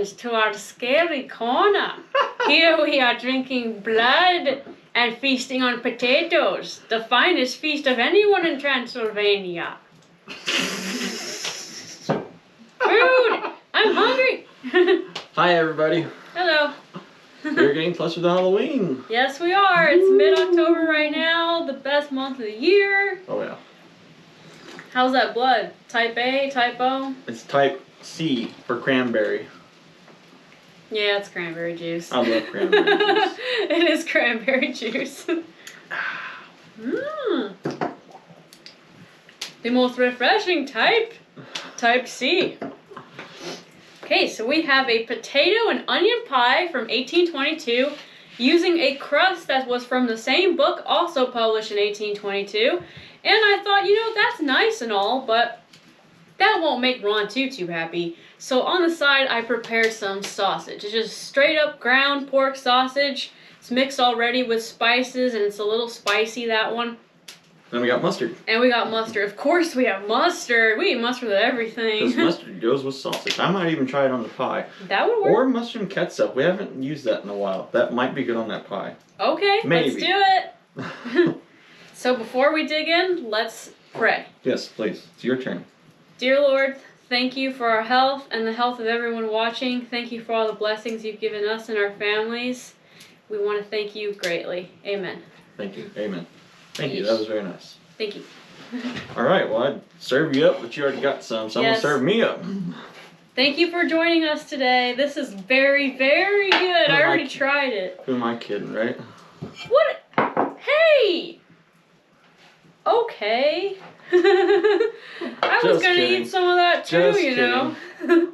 friends, to our scary corner. Here we are drinking blood and feasting on potatoes, the finest feast of anyone in Transylvania. Food! I'm hungry! Hi, everybody. Hello. We're getting closer to Halloween. Yes, we are. It's mid-October right now, the best month of the year. Oh, yeah. How's that blood? Type A, type O? It's type C for cranberry. Yeah, it's cranberry juice. I love cranberry juice. It is cranberry juice. Mmm. The most refreshing type. Type C. Okay, so we have a potato and onion pie from 1822 using a crust that was from the same book, also published in 1822. And I thought, that's nice and all, but that won't make Ron too happy. So on the side, I prepared some sausage. It's just straight up ground pork sausage. It's mixed already with spices, and it's a little spicy, that one. Then we got mustard. And we got mustard. Of course we have mustard. We eat mustard with everything. Because mustard goes with sausage. I might even try it on the pie. That would work. Or mushroom ketchup. We haven't used that in a while. That might be good on that pie. Okay, Maybe. Let's do it. So before we dig in, let's pray. Yes, please. It's your turn. Dear Lord, thank you for our health and the health of everyone watching. Thank you for all the blessings you've given us and our families. We want to thank you greatly. Amen. Thank you. Amen. Thank you. That was very nice. Thank you. All right. Well, I'd serve you up, but you already got some, so Yes. I'm going to serve me up. Thank you for joining us today. This is very, very good. I already tried it. Who am I kidding, right? What? Hey! Okay. I was Just going to kidding. eat some of that too, Just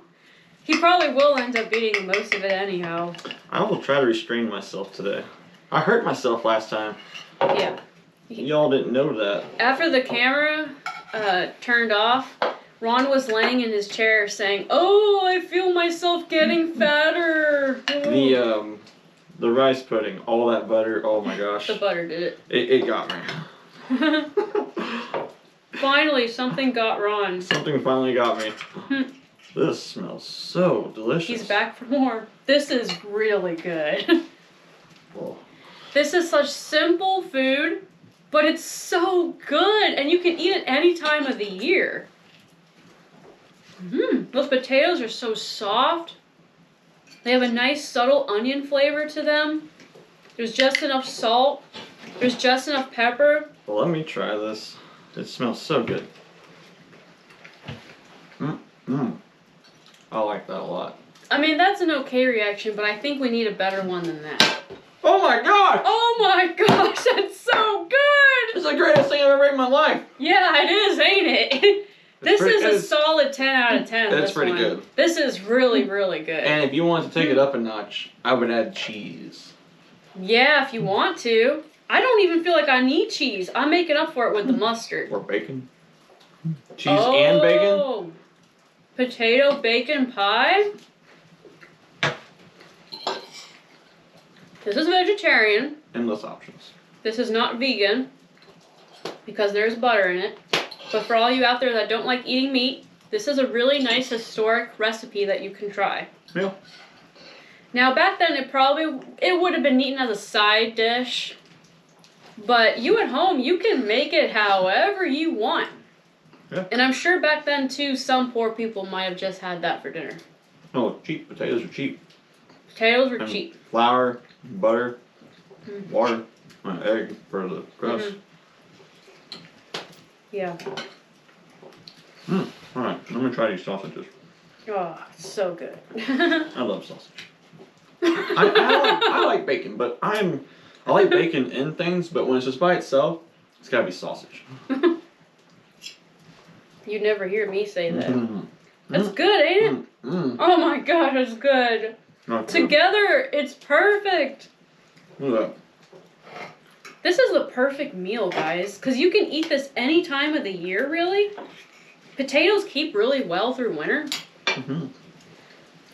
He probably will end up eating most of it anyhow. I will try to restrain myself today. I hurt myself last time. Yeah. Y'all didn't know that. After the camera turned off, Ron was laying in his chair saying, "Oh, I feel myself getting fatter." The rice pudding, all that butter, oh my gosh. The butter did it. It got me. Finally, something got Ron. Something finally got me. This smells so delicious. He's back for more. This is really good. Oh. This is such simple food, but it's so good, and you can eat it any time of the year. Those potatoes are so soft. They have a nice subtle onion flavor to them. There's just enough salt. There's just enough pepper. Well, let me try this. It smells so good. I like that a lot. I mean, that's an okay reaction, but I think we need a better one than that. Oh my gosh! Oh my gosh, that's so good! It's the greatest thing I've ever ate in my life. Yeah, it is, ain't it? This is a solid 10 out of 10. It's pretty good. This is really, really good. And if you want to take it up a notch, I would add cheese. Yeah, if you want to. I don't even feel like I need cheese. I'm making up for it with the mustard. Or bacon. Cheese and bacon? Potato bacon pie. This is vegetarian. Endless options. This is not vegan because there's butter in it. But for all you out there that don't like eating meat, this is a really nice historic recipe that you can try. Yeah. Now back then it would have been eaten as a side dish. But you at home, you can make it however you want. Yeah. And I'm sure back then too, some poor people might have just had that for dinner. Oh, cheap. Potatoes are cheap. Potatoes were cheap. Flour, butter, water, an egg for the crust. Yeah. Alright, I'm gonna try these sausages. Oh, it's so good. I love sausage. I like bacon, but I like bacon in things, but when it's just by itself, it's gotta be sausage. You'd never hear me say that. That's good, ain't it? Oh my gosh, it's good. Together, it's perfect. Look at that. This is the perfect meal, guys, because you can eat this any time of the year, really. Potatoes keep really well through winter.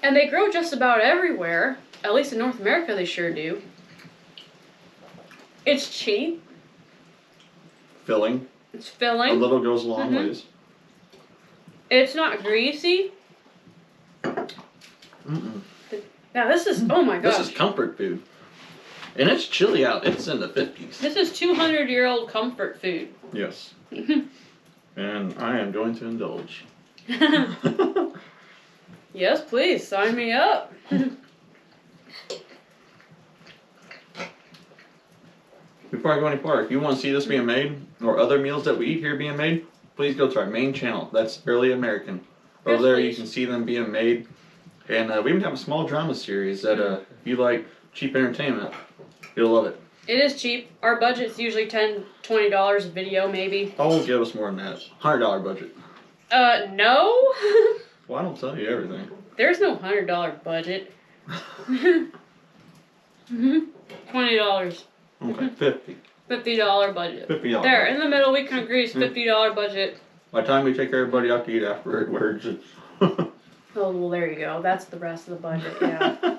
And they grow just about everywhere. At least in North America, they sure do. It's cheap. Filling. It's filling. A little goes a long ways. It's not greasy. Mm-mm. Now this is, oh my gosh. This is comfort food. And it's chilly out. It's in the 50s. This is 200-year-old comfort food. Yes. And I am going to indulge. Yes, please, sign me up. Before I go any further, if you want to see this being made, or other meals that we eat here being made, please go to our main channel. That's Early American. Over Yes, there please. you can see them being made. And we even have a small drama series that if you like cheap entertainment, you'll love it. It is cheap. Our budget's usually $10, $20 a video, maybe. Oh, give us more than that. $100 budget. No. Well, I don't tell you everything. There's no $100 budget. $20. Okay, 50. $50 budget. $50. There, in the middle, we can agree. It's $50 budget. By the time we take everybody out to eat afterwards, it's... Oh, well, there you go. That's the rest of the budget, yeah.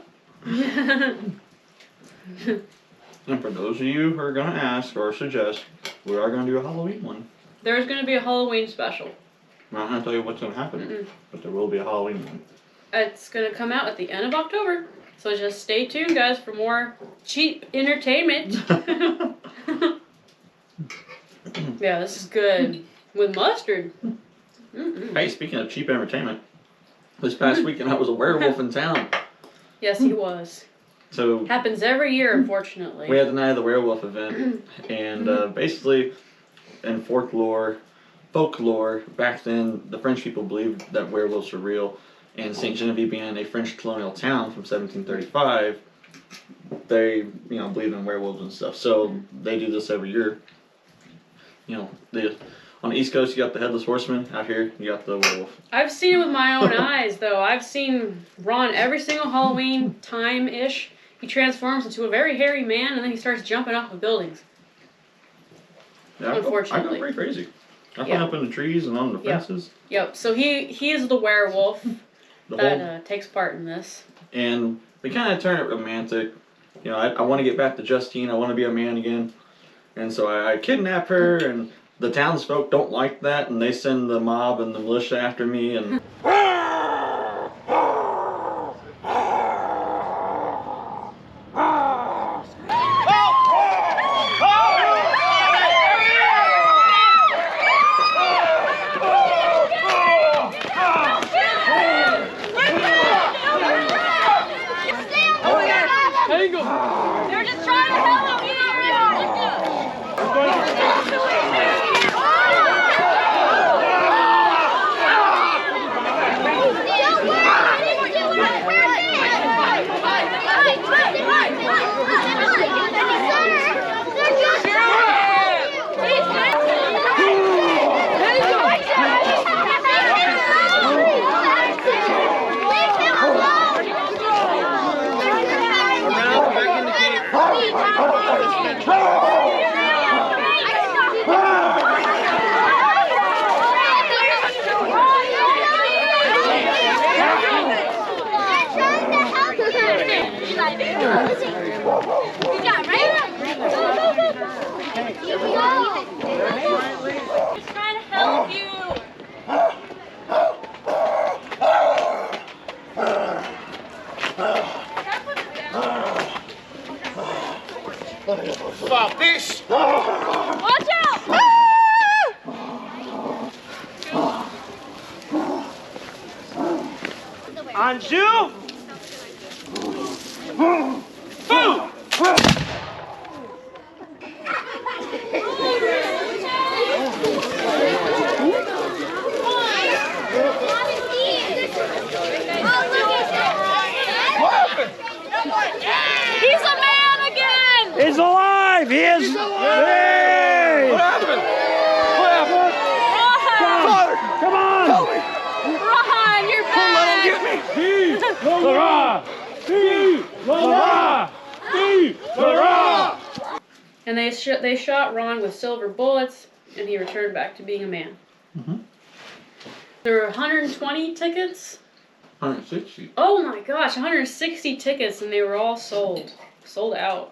And for those of you who are going to ask or suggest, we are going to do a Halloween one. There's going to be a Halloween special. I'm not going to tell you what's going to happen, but there will be a Halloween one. It's going to come out at the end of October. So just stay tuned, guys, for more cheap entertainment. Yeah, this is good. With mustard. Hey, speaking of cheap entertainment, this past weekend I was a werewolf in town. Yes, he was. So Happens every year, unfortunately. we had the Night of the Werewolf event, and basically, in folklore, back then the French people believed that werewolves were real, and Saint Genevieve being a French colonial town from 1735, they believed in werewolves and stuff. So they do this every year. On the East Coast, you got the Headless Horseman. Out here, you got the werewolf. I've seen it with my own eyes, though. I've seen Ron every single Halloween time-ish. He transforms into a very hairy man, and then he starts jumping off of buildings. Yeah, Unfortunately. I go pretty crazy. I climb up in the trees and on the fences. Yep, so he is the werewolf that takes part in this. And we kind of turn it romantic. I want to get back to Justine. I want to be a man again. And so I kidnap her, and the townsfolk don't like that, and they send the mob and the militia after me, and... They're just trying to help you. He's trying to help you. Stop this! Watch out! Anju! He's a man again! He's alive! He is! Hey! What happened? Father, come on! Help me! Ron, you're back! Get me! Hurrah! And they shot Ron with silver bullets, and he returned back to being a man. There were 120 tickets. 160. Oh my gosh, 160 tickets, and they were all sold out.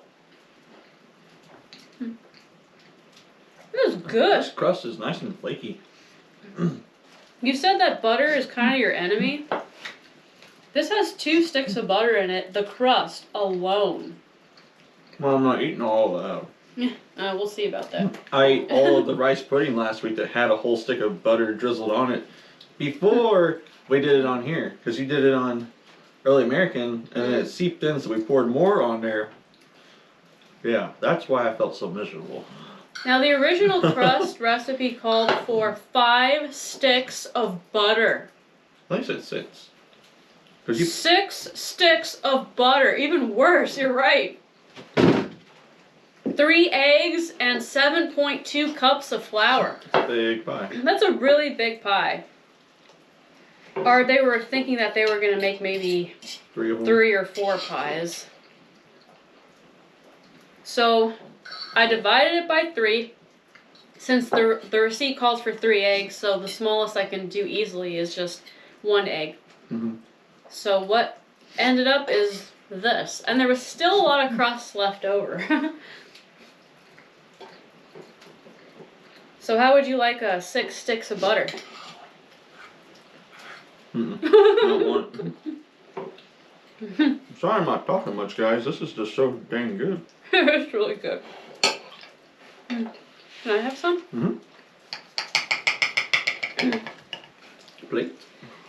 It was good. This crust is nice and flaky. You said that butter is kind of your enemy. This has 2 sticks of butter in it, the crust alone. Well, I'm not eating all of that. We'll see about that. I ate all of the rice pudding last week that had a whole stick of butter drizzled on it before we did it on here. Because you did it on Early American and then it seeped in, so we poured more on there. Yeah, that's why I felt so miserable. Now, the original crust recipe called for 5 sticks of butter. I think it said 6. 6 sticks of butter. Even worse, you're right. 3 eggs and 7.2 cups of flour. Big pie. That's a really big pie. Or they were thinking that they were going to make maybe 3 of them. 3 or 4 pies. So I divided it by 3. Since the receipt calls for 3 eggs, so the smallest I can do easily is just 1 egg. Mm-hmm. So what ended up is this. And there was still a lot of crust left over. So how would you like 6 sticks of butter? I don't want it. I'm sorry I'm not talking much, guys. This is just so dang good. It's really good. Can I have some? Mm-hmm. Plate.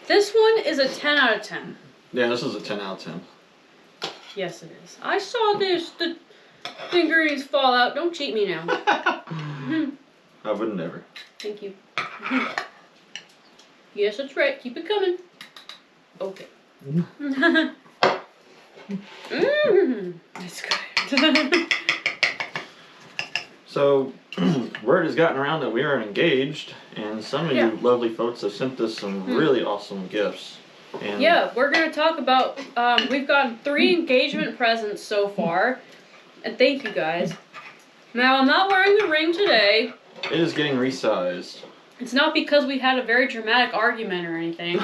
This one is a 10 out of 10. Yeah, this is a 10 out of 10. Yes, it is. I saw this. The ingredients fall out. Don't cheat me now. I would never. Thank you. Yes, that's right. Keep it coming. Okay. That's good. So, word has gotten around that we are engaged, and some of you lovely folks have sent us some really awesome gifts. And yeah, we're going to talk about, we've gotten 3 engagement presents so far, and thank you guys. Now, I'm not wearing the ring today. it is getting resized. It's not because we had a very dramatic argument or anything.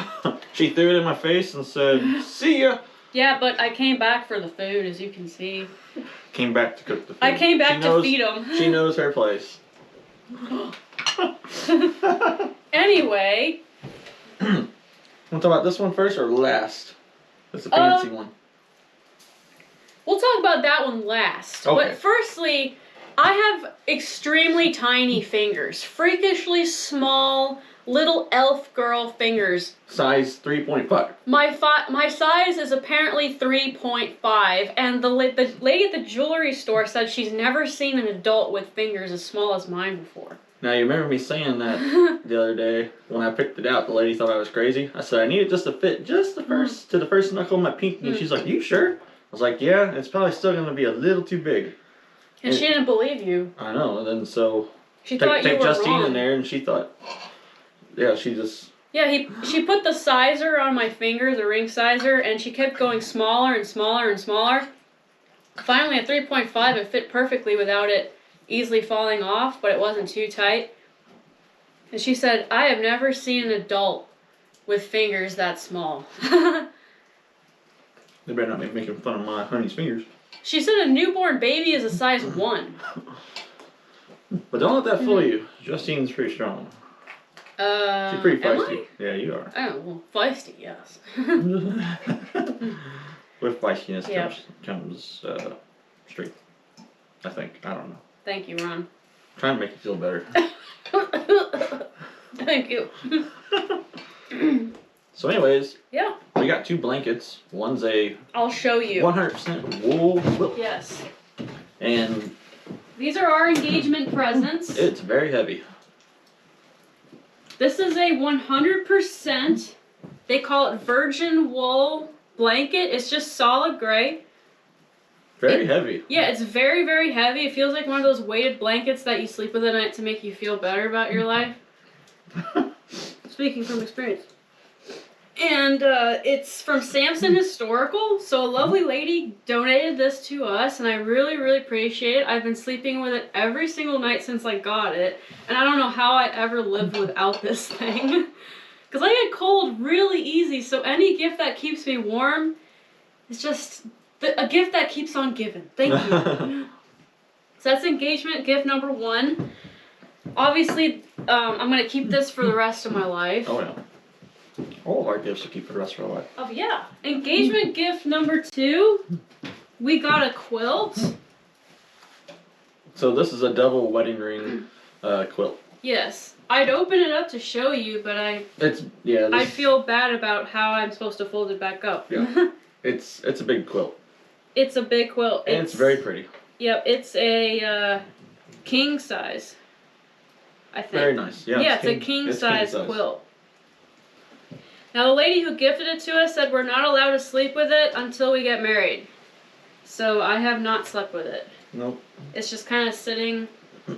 She threw it in my face and said, "See ya." Yeah, but I came back for the food, as you can see. Came back to cook the food. I came back to feed them. She knows her place. Anyway. Want to talk about this one first or last? It's a fancy one. We'll talk about that one last. Okay. But firstly, I have extremely tiny fingers. Freakishly small, little elf girl fingers. Size 3.5. My size is apparently 3.5, and the lady at the jewelry store said she's never seen an adult with fingers as small as mine before. Now, you remember me saying that the other day when I picked it out, the lady thought I was crazy. I said I need it just to fit just the first knuckle of my pinky, and she's like, "You sure?" I was like, "Yeah, it's probably still going to be a little too big." And she didn't believe you. I know, and then so She thought you were Justine wrong. in there, and she thought, yeah, she just... Yeah, she put the sizer on my fingers, a ring sizer, and she kept going smaller and smaller and smaller. Finally, at 3.5, it fit perfectly without it easily falling off, but it wasn't too tight. And she said, "I have never seen an adult with fingers that small." They better not be making fun of my honey's fingers. She said a newborn baby is a size 1. But don't let that fool you. Justine's pretty strong. She's pretty feisty. Am Yeah, you are. I? Oh, well, feisty, yes. With feistiness Yeah. comes strength. I think. I don't know. Thank you, Ron. Trying to make you feel better. Thank you. So anyways, Yeah, we got 2 blankets. One's a I'll show you. 100% wool quilt. Yes. And These are our engagement presents. it's very heavy. This is a 100%, they call it virgin wool blanket. It's just solid gray. Very heavy. Yeah, it's very, very heavy. It feels like one of those weighted blankets that you sleep with at night to make you feel better about your life. Speaking from experience. And it's from Samson Historical. So a lovely lady donated this to us, and I really, really appreciate it. I've been sleeping with it every single night since I got it, and I don't know how I ever lived without this thing. Because I get cold really easy, so any gift that keeps me warm is just a gift that keeps on giving. Thank you. So that's engagement gift number 1. Obviously, I'm going to keep this for the rest of my life. Oh yeah. all of our gifts to keep for the rest of our life. Oh yeah. Engagement gift number 2. We got a quilt. So this is a double wedding ring quilt. Yes. I'd open it up to show you, but I feel bad about how I'm supposed to fold it back up. Yeah. It's a big quilt. It's a big quilt. And it's very pretty. Yep, it's a king size, I think. Very nice. Yeah, yeah, it's a king size quilt. Now the lady who gifted it to us said we're not allowed to sleep with it until we get married. So I have not slept with it. Nope. It's just kind of sitting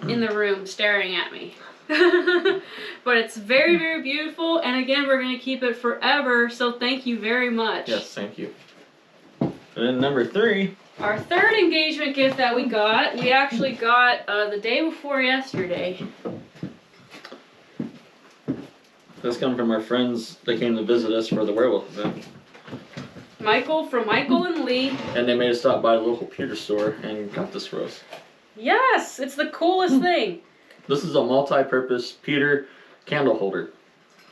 in the room staring at me. But it's very, very beautiful, and again, we're going to keep it forever, so thank you very much. Yes, thank you. And then number 3. Our third engagement gift that we actually got the day before yesterday. This comes from our friends that came to visit us for the werewolf event. Michael and Lee. And they made us stop by the local Pewter store and got this for us. Yes, it's the coolest thing. This is a multi-purpose pewter candle holder.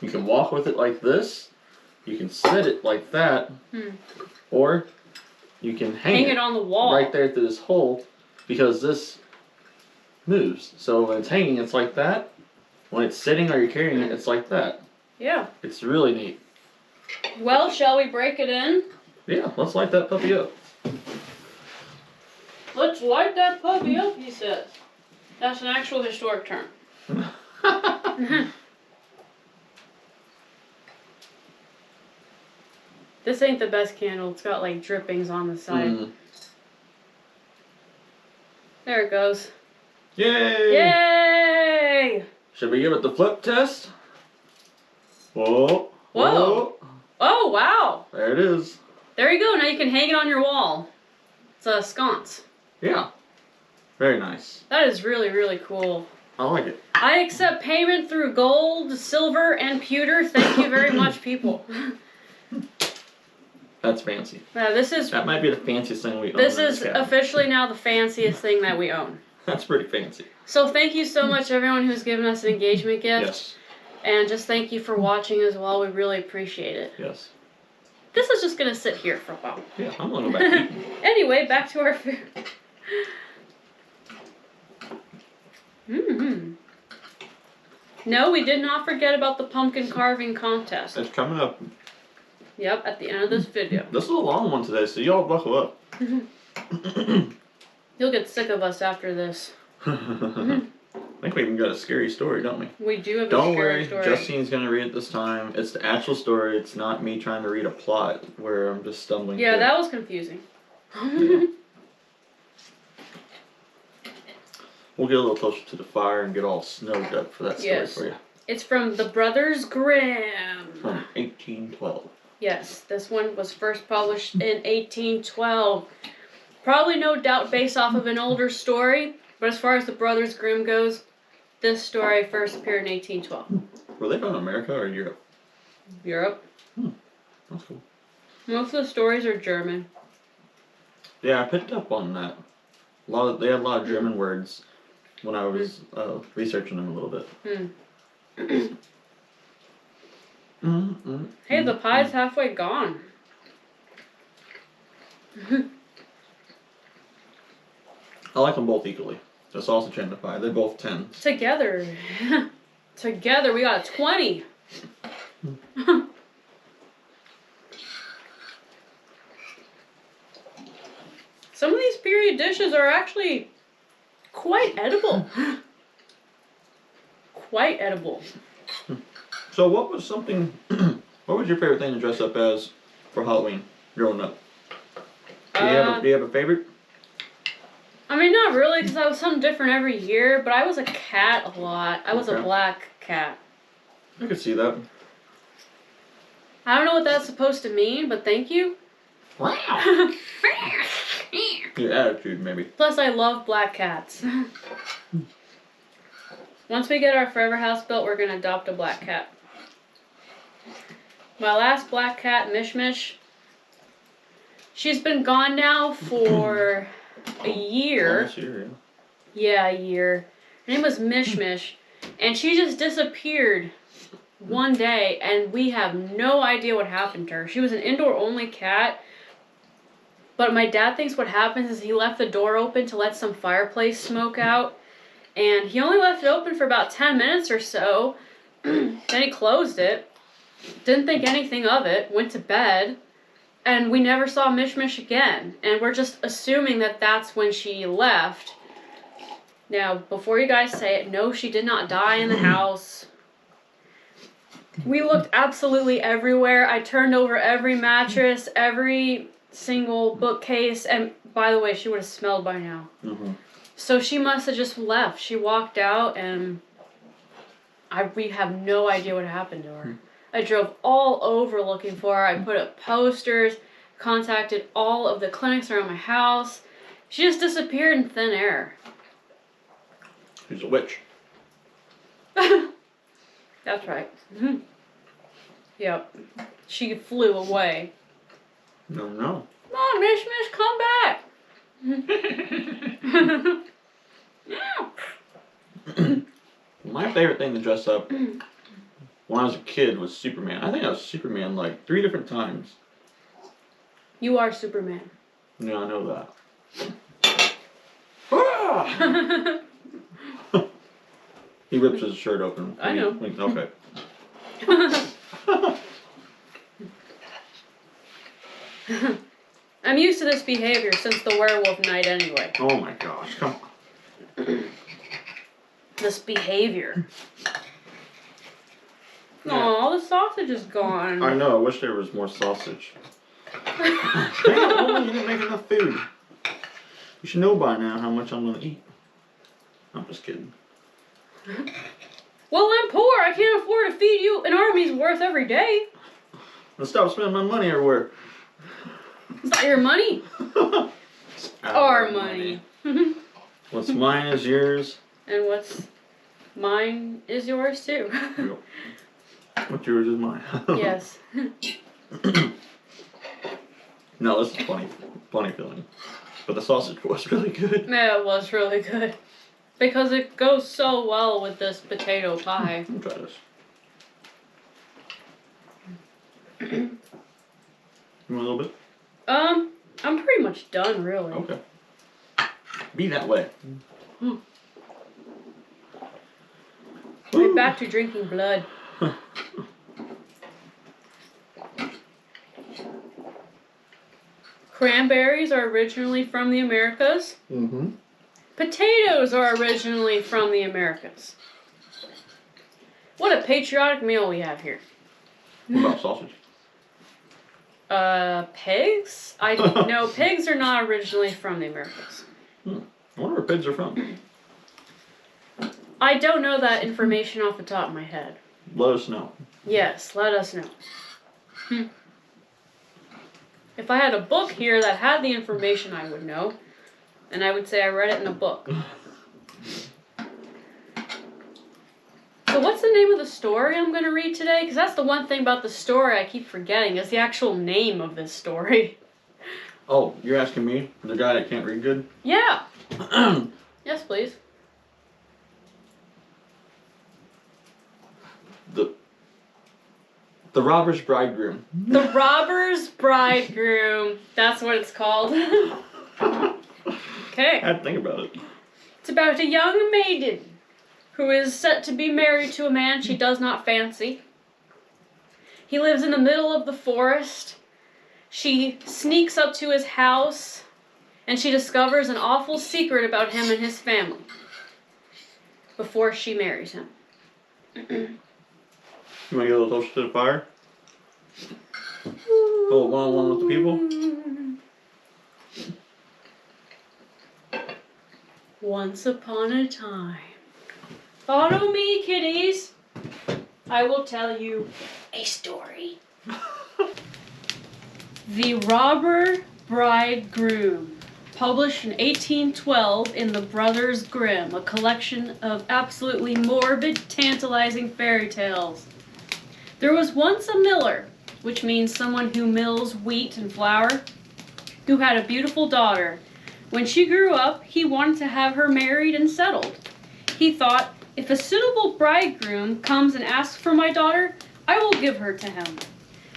You can walk with it like this. You can set it like that. Or you can hang it on the wall. Right there through this hole, because this moves. So when it's hanging, it's like that. When it's sitting or you're carrying it, it's like that. Yeah. It's really neat. Well, shall we break it in? Yeah, let's light that puppy up. Let's light that puppy up, he says. That's an actual historic term. This ain't the best candle. It's got like drippings on the side. There it goes. Yay! Yay! Should we give it the flip test? Whoa. Whoa. Oh, wow. There it is. There you go. Now you can hang it on your wall. It's a sconce. Yeah. Very nice. That is really, really cool. I like it. I accept payment through gold, silver, and pewter. Thank you very much, people. That's fancy. That might be the fanciest thing we own. This is officially now the fanciest thing that we own. That's pretty fancy. So thank you so much, everyone who's given us an engagement gift. Yes. And just thank you for watching as well. We really appreciate it. Yes. This is just going to sit here for a while. Yeah, I'm going to go back to eating. Anyway, back to our food. No, we did not forget about the pumpkin carving contest. It's coming up. Yep, at the end of this video. This is a long one today, so y'all buckle up. You'll get sick of us after this. I think we even got a scary story, don't we? We do have a Don't scary worry, story. Justine's going to read it this time. It's the actual story. It's not me trying to read a plot where I'm just stumbling Yeah, through. that was confusing. Yeah. We'll get a little closer to the fire and get all snowed up for that story for you. It's from the Brothers Grimm. From 1812. Yes, this one was first published in 1812. Probably no doubt based off of an older story, but as far as the Brothers Grimm goes, this story first appeared in 1812. Were they from America or Europe? Europe. That's cool. Most of the stories are German. Yeah, I picked up on that. They had a lot of German words when I was researching them a little bit. Hey, the pie's halfway gone. I like them both equally. The sausage and the pie. They're both 10s. Together. Together, we got a 20. Some of these period dishes are actually quite edible. Quite edible. So what was your favorite thing to dress up as for Halloween growing up? Do you have a favorite? I mean, not really, because I was something different every year, but I was a cat a lot. I was a black cat. I could see that. I don't know what that's supposed to mean, but thank you. Wow. Your attitude, maybe. Plus, I love black cats. Once we get our forever house built, we're going to adopt a black cat. My last black cat, Mish Mish, she's been gone now for a year. Almost a year, Yeah, a year. Her name was Mish Mish, and she just disappeared one day, and we have no idea what happened to her. She was an indoor-only cat, but my dad thinks what happens is he left the door open to let some fireplace smoke out, and he only left it open for about 10 minutes or so. Then he closed it, didn't think anything of it, went to bed, and we never saw Mish Mish again. And we're just assuming that that's when she left. Now, before you guys say it, no, she did not die in the house. We looked absolutely everywhere. I turned over every mattress, every single bookcase, and by the way, she would have smelled by now. Mm-hmm. So she must have just left. She walked out, and we have no idea what happened to her. I drove all over looking for her. I put up posters, contacted all of the clinics around my house. She just disappeared in thin air. She's a witch. That's right. Mm-hmm. Yep. She flew away. No. Come on, Mish Mish, come back. My favorite thing to dress up when I was a kid was Superman. I think I was Superman like 3 different times. You are Superman. Yeah, I know that. Ah! He rips his shirt open. I know. Okay. I'm used to this behavior since the werewolf night anyway. Oh my gosh, come on. This behavior. Aw, the sausage is gone. I know, I wish there was more sausage. Damn, woman, you didn't make enough food. You should know by now how much I'm gonna eat. I'm just kidding. Well, I'm poor. I can't afford to feed you an army's worth every day. Then stop spending my money everywhere. It's not your money. It's Our money. What's mine is yours. And what's mine is yours too. What's yours is mine. Yes. No, this is funny feeling. But the sausage was really good. Yeah, it was really good. Because it goes so well with this potato pie. Let me try this. You want a little bit? I'm pretty much done, really. Okay. Be that way. Right back to drinking blood. Cranberries are originally from the Americas. Mm-hmm. Potatoes are originally from the Americas. What a patriotic meal we have here. What about sausage? Pigs? No, pigs are not originally from the Americas. I wonder where pigs are from. I don't know that information off the top of my head. Let us know. Yes, let us know. If I had a book here that had the information, I would know. And I would say I read it in a book. So what's the name of the story I'm going to read today? Because that's the one thing about the story I keep forgetting, is the actual name of this story. Oh, you're asking me? The guy that can't read good? Yeah. Yes, please. The Robber's Bridegroom. The Robber's Bridegroom. That's what it's called. Okay. I had to think about it. It's about a young maiden who is set to be married to a man she does not fancy. He lives in the middle of the forest. She sneaks up to his house, and she discovers an awful secret about him and his family before she marries him. You want to get a little closer to the fire? A little one-on-one with the people? Once upon a time. Follow me, kiddies. I will tell you a story. The Robber Bridegroom, published in 1812 in the Brothers Grimm, a collection of absolutely morbid, tantalizing fairy tales. There was once a miller, which means someone who mills wheat and flour, who had a beautiful daughter. When she grew up, he wanted to have her married and settled. He thought, If a suitable bridegroom comes and asks for my daughter, I will give her to him."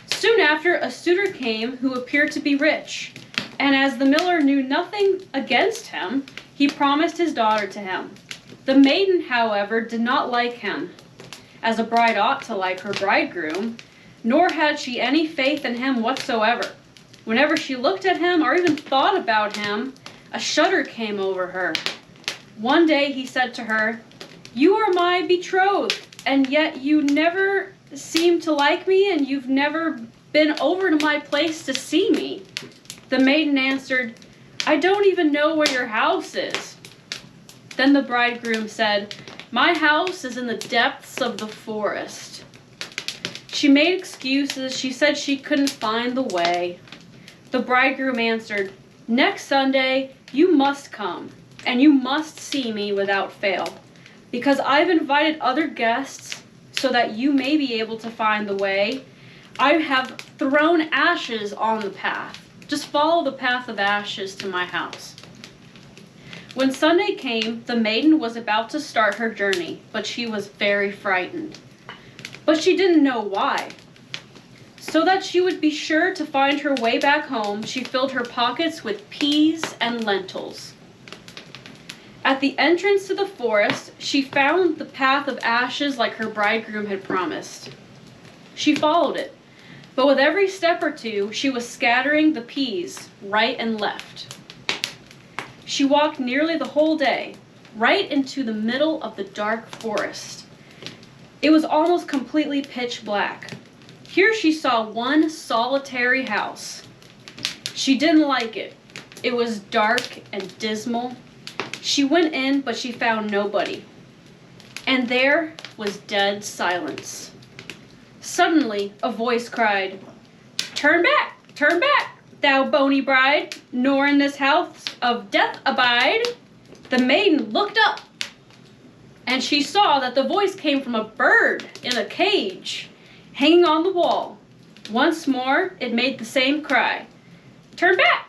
Soon after, a suitor came who appeared to be rich, and as the miller knew nothing against him, he promised his daughter to him. The maiden, however, did not like him, as a bride ought to like her bridegroom, nor had she any faith in him whatsoever. Whenever she looked at him or even thought about him, a shudder came over her. One day he said to her, "You are my betrothed, and yet you never seem to like me, and you've never been over to my place to see me." The maiden answered, "I don't even know where your house is." Then the bridegroom said, "My house is in the depths of the forest." She made excuses. She said she couldn't find the way. The bridegroom answered, "Next Sunday you must come, and you must see me without fail, because I've invited other guests so that you may be able to find the way. I have thrown ashes on the path. Just follow the path of ashes to my house." When Sunday came, the maiden was about to start her journey, but she was very frightened. But she didn't know why. So that she would be sure to find her way back home, she filled her pockets with peas and lentils. At the entrance to the forest, she found the path of ashes like her bridegroom had promised. She followed it, but with every step or two, she was scattering the peas right and left. She walked nearly the whole day, right into the middle of the dark forest. It was almost completely pitch black. Here she saw one solitary house. She didn't like it. It was dark and dismal. She went in, but she found nobody. And there was dead silence. Suddenly, a voice cried, turn back, thou bony bride, nor in this house of death abide." The maiden looked up, and she saw that the voice came from a bird in a cage, hanging on the wall. Once more, it made the same cry, turn back,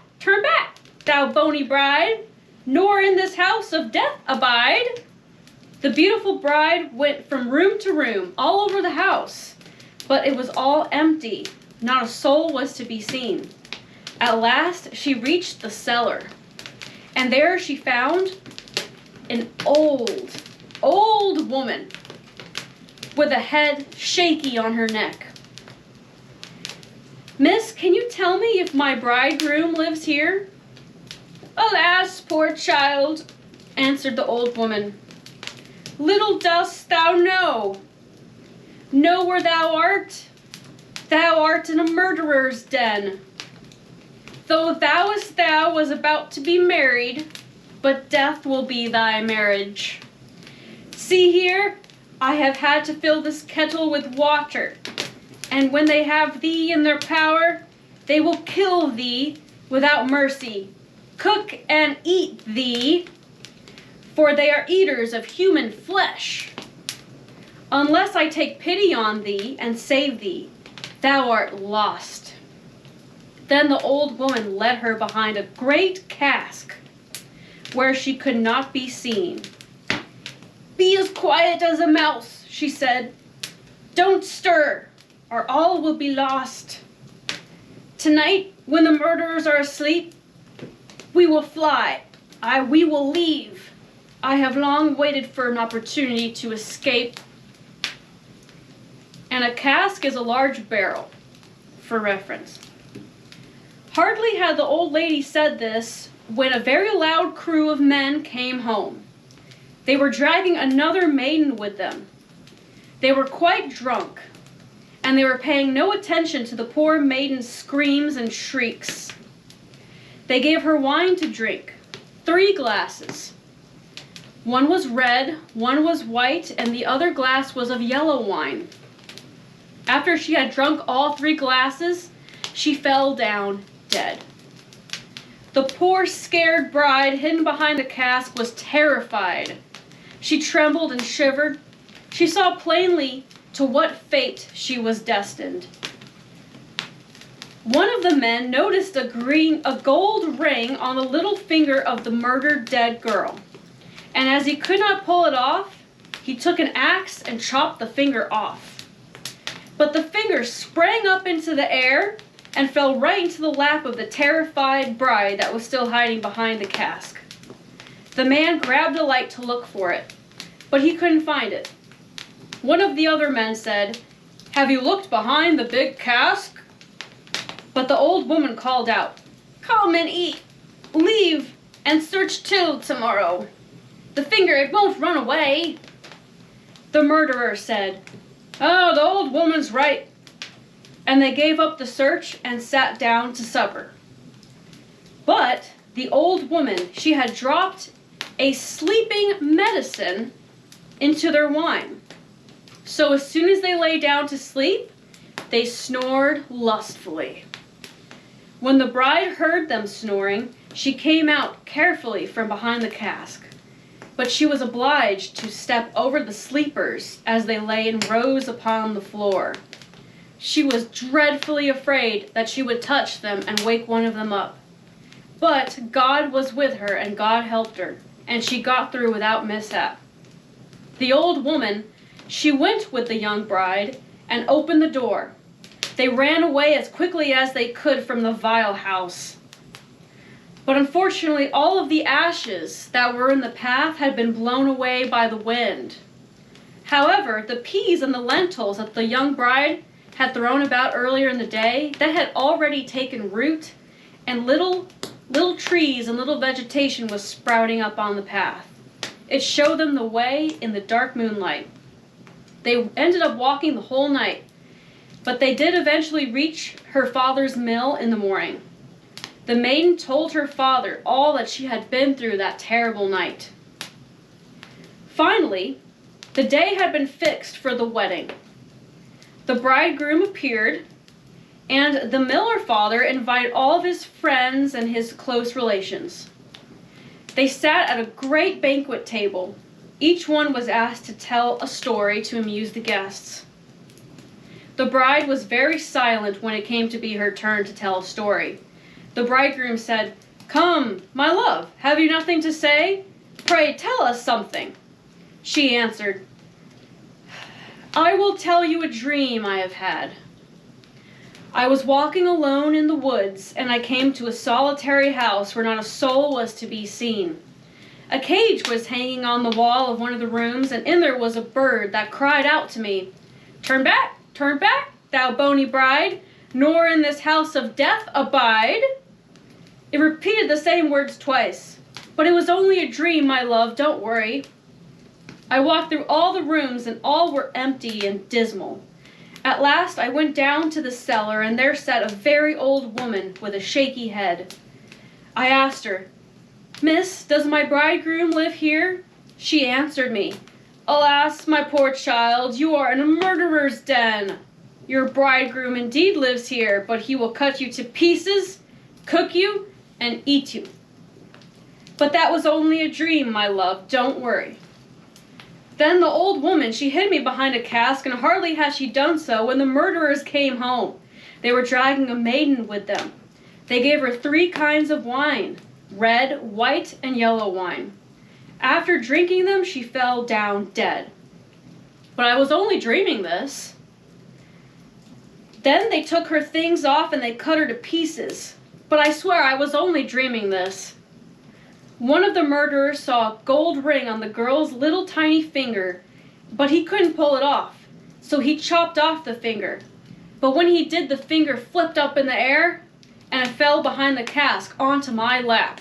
thou bony bride, nor in this house of death abide." The beautiful bride went from room to room, all over the house, but it was all empty. Not a soul was to be seen. At last, she reached the cellar, and there she found an old woman with a head shaky on her neck. "Miss, can you tell me if my bridegroom lives here?" "Alas, poor child," answered the old woman, "little dost thou know where thou art. Thou art in a murderer's den. Thou was about to be married, but death will be thy marriage. See here, I have had to fill this kettle with water, and when they have thee in their power, they will kill thee without mercy, cook and eat thee, for they are eaters of human flesh. Unless I take pity on thee and save thee, thou art lost." Then the old woman led her behind a great cask, where she could not be seen. "Be as quiet as a mouse," she said. "Don't stir, or all will be lost. Tonight, when the murderers are asleep, we will fly. We will leave. I have long waited for an opportunity to escape." And a cask is a large barrel, for reference. Hardly had the old lady said this when a very loud crew of men came home. They were dragging another maiden with them. They were quite drunk, and they were paying no attention to the poor maiden's screams and shrieks. They gave her wine to drink, 3 glasses. One was red, one was white, and the other glass was of yellow wine. After she had drunk all 3 glasses, she fell down dead. The poor scared bride, hidden behind the cask, was terrified. She trembled and shivered. She saw plainly to what fate she was destined. One of the men noticed a gold ring on the little finger of the murdered dead girl, and as he could not pull it off, he took an axe and chopped the finger off. But the finger sprang up into the air and fell right into the lap of the terrified bride that was still hiding behind the cask. The man grabbed a light to look for it, but he couldn't find it. One of the other men said, "Have you looked behind the big cask?" But the old woman called out, "Come and eat, leave, and search till tomorrow. The finger, it won't run away." The murderer said, "Oh, the old woman's right." And they gave up the search and sat down to supper. But the old woman, she had dropped a sleeping medicine into their wine. So as soon as they lay down to sleep, they snored lustfully. When the bride heard them snoring, she came out carefully from behind the cask. But she was obliged to step over the sleepers as they lay in rows upon the floor. She was dreadfully afraid that she would touch them and wake one of them up. But God was with her and God helped her, and she got through without mishap. The old woman, she went with the young bride and opened the door. They ran away as quickly as they could from the vile house. But unfortunately, all of the ashes that were in the path had been blown away by the wind. However, the peas and the lentils that the young bride had thrown about earlier in the day, that had already taken root, and little trees and little vegetation was sprouting up on the path. It showed them the way in the dark moonlight. They ended up walking the whole night, but they did eventually reach her father's mill in the morning. The maiden told her father all that she had been through that terrible night. Finally, the day had been fixed for the wedding. The bridegroom appeared, and the miller father invited all of his friends and his close relations. They sat at a great banquet table. Each one was asked to tell a story to amuse the guests. The bride was very silent when it came to be her turn to tell a story. The bridegroom said, "Come, my love, have you nothing to say? Pray tell us something." She answered, "I will tell you a dream I have had. I was walking alone in the woods, and I came to a solitary house where not a soul was to be seen. A cage was hanging on the wall of one of the rooms, and in there was a bird that cried out to me, 'Turn back, thou bony bride, nor in this house of death abide.' It repeated the same words twice, but it was only a dream, my love, don't worry. I walked through all the rooms, and all were empty and dismal. At last I went down to the cellar, and there sat a very old woman with a shaky head. I asked her, 'Miss, does my bridegroom live here?' She answered me, 'Alas, my poor child, you are in a murderer's den. Your bridegroom indeed lives here, but he will cut you to pieces, cook you, and eat you. But that was only a dream, my love, don't worry.' Then the old woman, she hid me behind a cask, and hardly had she done so when the murderers came home. They were dragging a maiden with them. They gave her 3 kinds of wine, red, white, and yellow wine. After drinking them, she fell down dead. But I was only dreaming this. Then they took her things off and they cut her to pieces. But I swear I was only dreaming this. One of the murderers saw a gold ring on the girl's little tiny finger, but he couldn't pull it off, so he chopped off the finger. But when he did, the finger flipped up in the air, and it fell behind the cask onto my lap.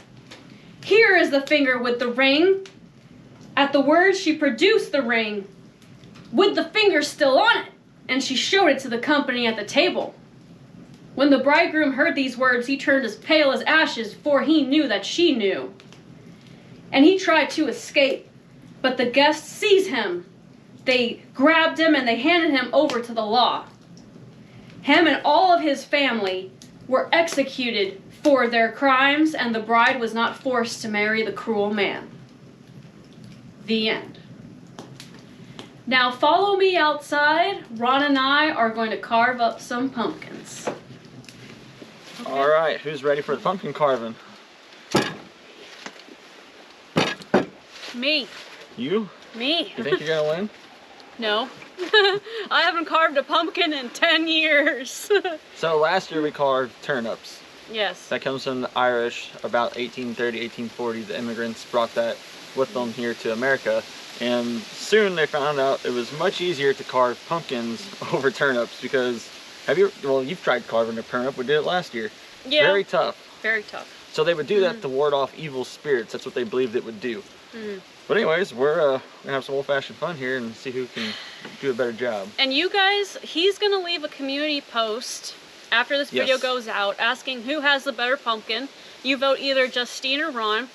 'Here is the finger with the ring.' At the words, she produced the ring, with the finger still on it, and she showed it to the company at the table. When the bridegroom heard these words, he turned as pale as ashes, for he knew that she knew. And he tried to escape, but the guests seized him. They grabbed him and they handed him over to the law. Him and all of his family were executed for their crimes, and the bride was not forced to marry the cruel man. The end. Now follow me outside. Ron and I are going to carve up some pumpkins. Okay. All right, who's ready for the pumpkin carving? Me. You? Me. You think you're gonna win? No. I haven't carved a pumpkin in 10 years. So last year we carved turnips. Yes. That comes from the Irish, about 1830, 1840. The immigrants brought that with them here to America. And soon they found out it was much easier to carve pumpkins over turnips because, you've tried carving a turnip. We did it last year. Yeah. Very tough. Very tough. So they would do that to ward off evil spirits. That's what they believed it would do. Mm. But anyways, we're gonna have some old-fashioned fun here and see who can do a better job. And you guys, he's gonna leave a community post after this video Yes. goes out asking who has the better pumpkin. You vote either Justine or Ron.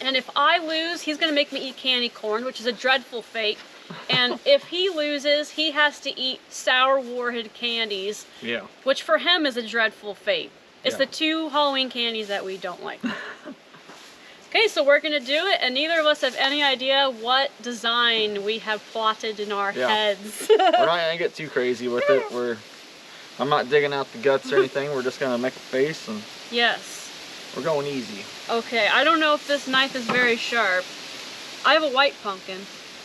And if I lose, he's gonna make me eat candy corn, which is a dreadful fate. And if he loses, he has to eat sour warhead candies, Yeah. which for him is a dreadful fate. It's Yeah. the 2 Halloween candies that we don't like. Okay, so we're gonna do it, and neither of us have any idea what design we have plotted in our heads. We're not gonna get too crazy with it. I'm not digging out the guts or anything. We're just gonna make a face and Yes. we're going easy. Okay, I don't know if this knife is very sharp. I have a white pumpkin.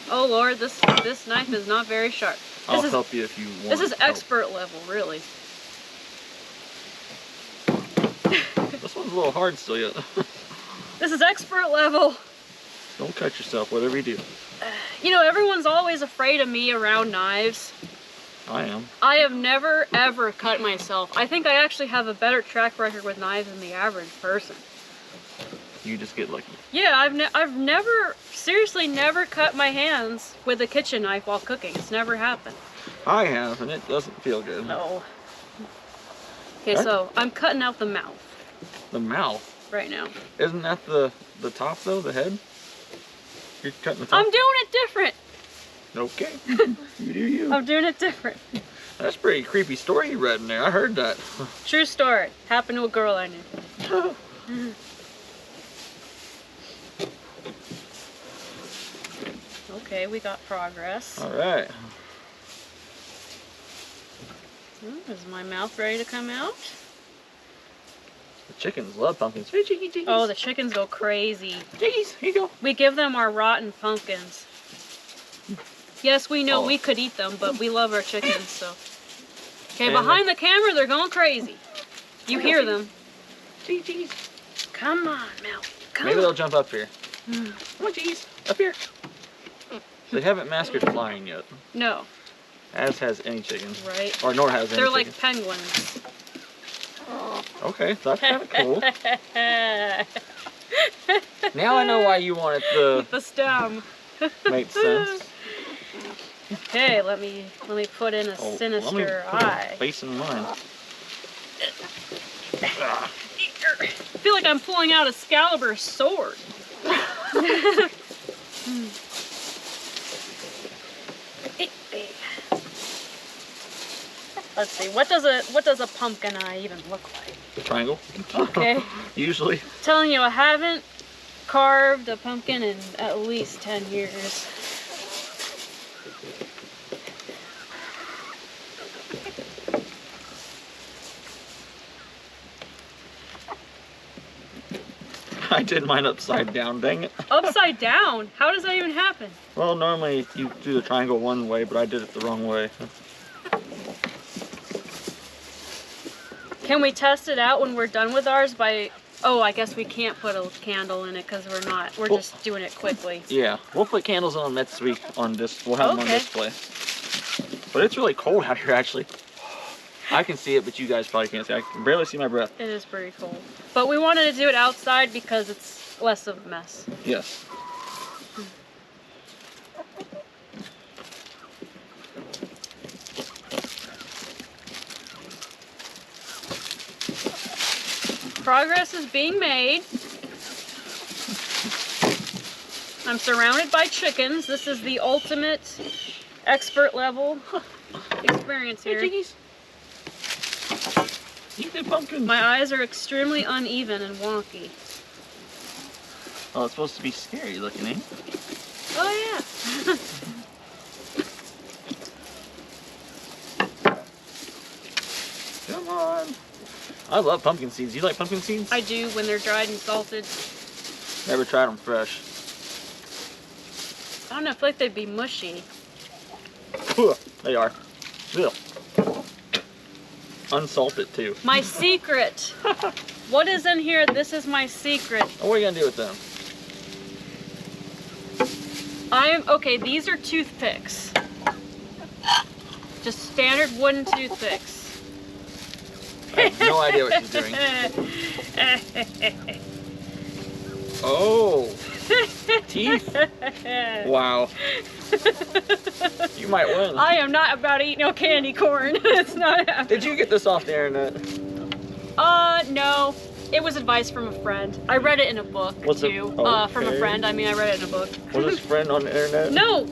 Oh Lord, this knife is not very sharp. I'll help you if you want. This is help. expert level, really. This one's a little hard still yet. This is expert level. Don't cut yourself, whatever you do. You know, everyone's always afraid of me around knives. I am. I have never ever cut myself. I think I actually have a better track record with knives than the average person. You just get lucky. Yeah, I've never, seriously never cut my hands with a kitchen knife while cooking. It's never happened. I have, and it doesn't feel good. No. Okay, What? so I'm cutting out the mouth The mouth. right now. Isn't that the top though, the head? You're cutting the top? I'm doing it different. Okay. You do you. I'm doing it different. That's a pretty creepy story you read in there. I heard that. True story. Happened to a girl I knew. Okay, we got progress. Alright. Is my mouth ready to come out? The chickens love pumpkins. Hey, chickie, chickies. Oh, the chickens go crazy. Chickies, here you go. We give them our rotten pumpkins. Yes, we know Oh. we could eat them, but we love our chickens, so. Okay, And behind the camera, they're going crazy. You hear them. Chickies, chickies. Come on, Mel. Come Maybe on. they'll jump up here. Come on, chickies. Up here. They haven't mastered flying yet. No, As has any chicken. right? Or nor has any They're chicken. like penguins. Okay, that's kind of cool. Now I know why you wanted the... The stem. Makes sense. Okay, let me put in a Oh, sinister let me put a eye. face in mine. I feel like I'm pulling out Excalibur's sword. Let's see. What does a pumpkin eye even look like? Triangle. Okay. Usually. Telling you, I haven't carved a pumpkin in at least 10 years. I did mine upside down, dang it. Upside down? How does that even happen? Well, normally you do the triangle one way, but I did it the wrong way. Can we test it out when we're done with ours by... Oh, I guess we can't put a candle in it because we're just doing it quickly. Yeah, we'll put candles on next week on this. We'll have them on Okay. display. But it's really cold out here, actually. I can see it, but you guys probably can't see. I can barely see my breath. It is pretty cold. But we wanted to do it outside because it's less of a mess. Yes. Progress is being made. I'm surrounded by chickens. This is the ultimate expert level experience here. Eat the pumpkin. My eyes are extremely uneven and wonky. Oh, it's supposed to be scary looking, eh? Oh yeah. Come on. I love pumpkin seeds. You like pumpkin seeds? I do when they're dried and salted. Never tried them fresh. I don't know, I feel like they'd be mushy. They are. Ugh. Unsalted too. My secret. What is in here? This is my secret. What are you gonna do with them? Okay, these are toothpicks. Just standard wooden toothpicks. I have no idea what she's doing. Oh, teeth. Wow. You might win. I am not about to eat no candy corn. It's not happening. Did you get this off the internet? No. It was advice from a friend. I read it in a book too. From a friend. I mean, I read it in a book. Was this friend on the internet? No.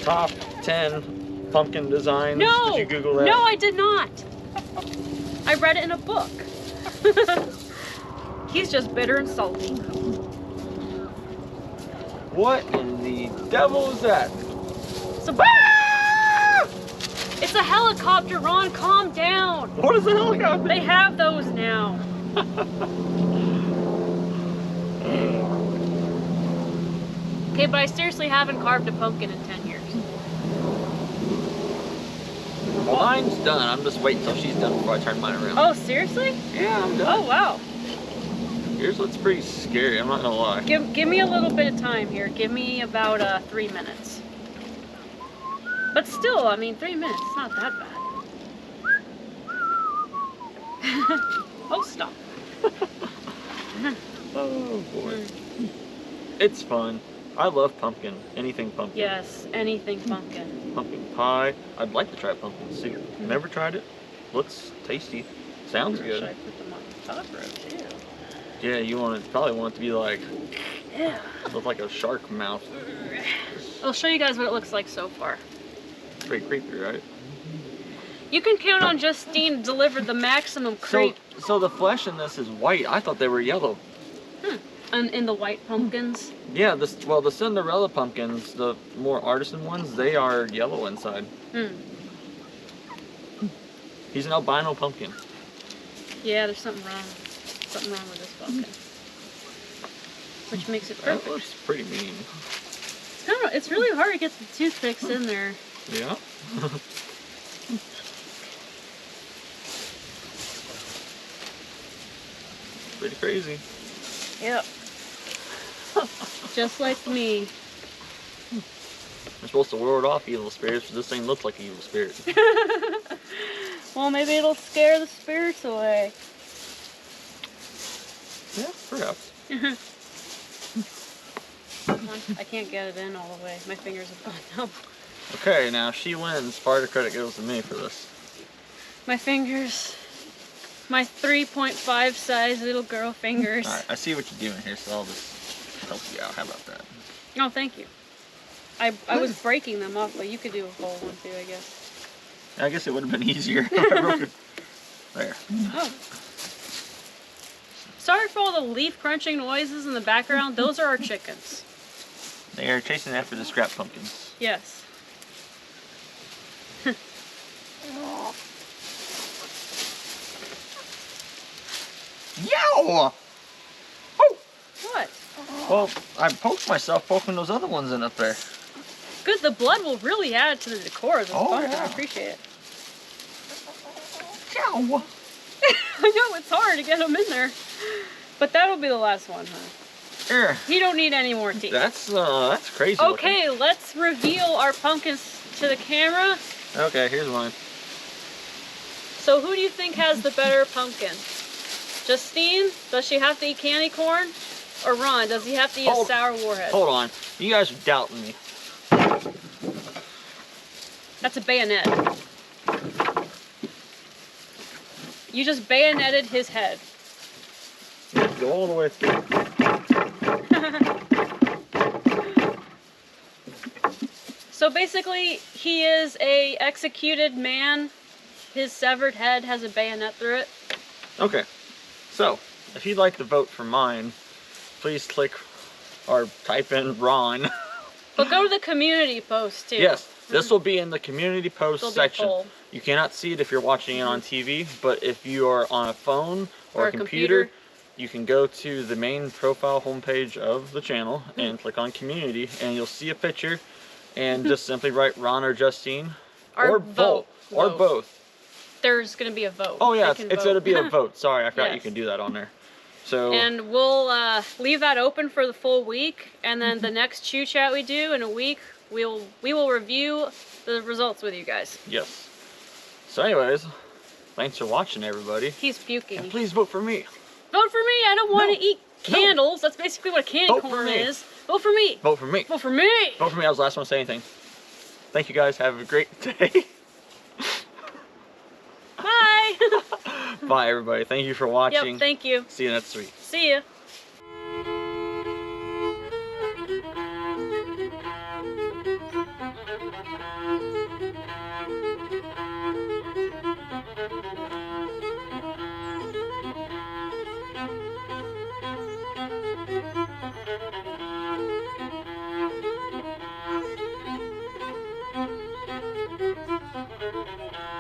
Top 10 pumpkin designs. No. Did you Google that? No, I did not. I read it in a book. He's just bitter and salty. What in the devil is that? So, it's a helicopter, Ron. Calm down. What is a helicopter? They have those now. Okay, but I seriously haven't carved a pumpkin in 10 years. Well, mine's done. I'm just waiting till she's done before I turn mine around. Oh, seriously? Yeah, I'm done. Oh, wow. Yours looks pretty scary, I'm not gonna lie. Give me a little bit of time here. Give me about 3 minutes. But still, I mean, 3 minutes, it's not that bad. Oh, stop. Oh boy. It's fun. I love pumpkin. Anything pumpkin. Yes, anything pumpkin. Pumpkin pie. I'd like to try pumpkin soup. Never tried it. Looks tasty. Sounds Should good. I put them on the top row too? Yeah, you probably want it to be like, Yeah. look like a shark mouth. I'll show you guys what it looks like so far. Pretty creepy, right? You can count on Justine to deliver the maximum creep. So the flesh in this is white. I thought they were yellow. And in the white pumpkins. Yeah, the Cinderella pumpkins, the more artisan ones, they are yellow inside. He's an albino pumpkin. Yeah, there's something wrong. Something wrong with this pumpkin. Which makes it perfect. That looks pretty mean. I don't know, it's really hard to get the toothpicks in there. Yeah. Pretty crazy. Yep. Just like me. We're supposed to ward off evil spirits, but this thing looks like an evil spirit. Well, maybe it'll scare the spirits away. Yeah, perhaps. I can't get it in all the way. My fingers have gone numb. Okay, now she wins. Part of the credit goes to me for this. My fingers. My 3.5 size little girl fingers. Alright, I see what you're doing here, so I'll just help you out. How about that? Oh, thank you. I was breaking them off, but you could do a whole one too, I guess. I guess it would have been easier if I broke it. There. Oh. Sorry for all the leaf crunching noises in the background. Those are our chickens. They are chasing after the scrap pumpkins. Yes. Yow! Oh! What? Well, I poked myself poking those other ones in up there. Good, the blood will really add to the decor of this pumpkin. yeah. I appreciate it. Yow! I know, it's hard to get them in there. But that'll be the last one, huh? Here. You don't need any more teeth. That's crazy. Okay, let's reveal our pumpkins to the camera. Looking. Okay, here's mine. So who do you think has the better pumpkin? Justine? Does she have to eat candy corn? Or Ron? Does he have to eat a sour warhead? Hold on. You guys are doubting me. That's a bayonet. You just bayoneted his head. Go all the way through. So basically, he is a executed man. His severed head has a bayonet through it. Okay. So, if you'd like to vote for mine, please click or type in Ron. But go to the community post too. Yes, this will be in the community post There'll be a section. poll. You cannot see it if you're watching it on TV, but if you are on a phone or a computer, you can go to the main profile homepage of the channel and click on community, and you'll see a picture, and just simply write Ron or Justine, or both, or both. There's gonna be a vote. Oh yeah, They it's can gonna vote. be a vote. Sorry, I forgot you Yes. can do that on there. So And we'll leave that open for the full week, and then the next Chew Chat we do in a week, we will review the results with you guys. yes. So anyways, thanks for watching, everybody. He's puking. And please vote for me. Vote for me. I don't want to No. eat candles. That's basically what a candy Vote for corn me. is. Vote for me. Vote for me. Vote for me. Vote for me. I was the last one to say anything. Thank you guys. Have a great day. Bye. Bye, everybody. Thank you for watching. Yep. Thank you. See you next week. See ya.